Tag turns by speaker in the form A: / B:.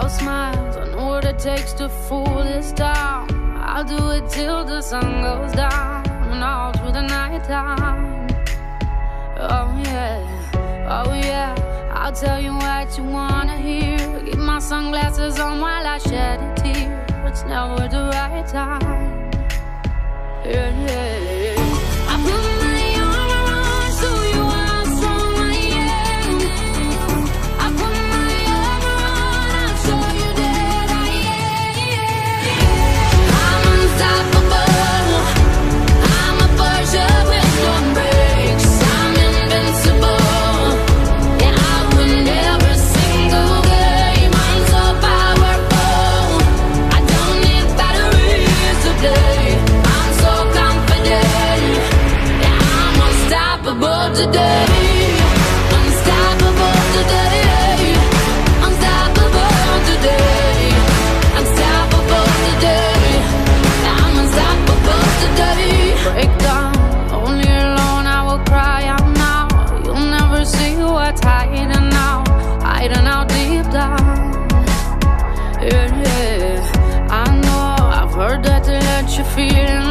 A: I'll smile, I know what it takes to fool this town. I'll do it till the sun goes down and all through the night time. Oh yeah, I'll tell you what you wanna hear. Keep my sunglasses on while I shed a tear. It's never the right time. Yeah. I put my arm around so you how strong I am. I put my arm around, I'll show you that I am. I'm unstoppable. I'm a Porsche with no brakes. I'm invincible. Yeah, I win every single game. I'm so powerful. I don't need batteries today. I'm so confident. Yeah, I'm unstoppable today. Unstoppable today. Unstoppable today. Unstoppable today. I'm unstoppable today. Break down, only alone I will cry out now. You'll never see what's hiding out deep down. Yeah, I know I've heard that they let you feel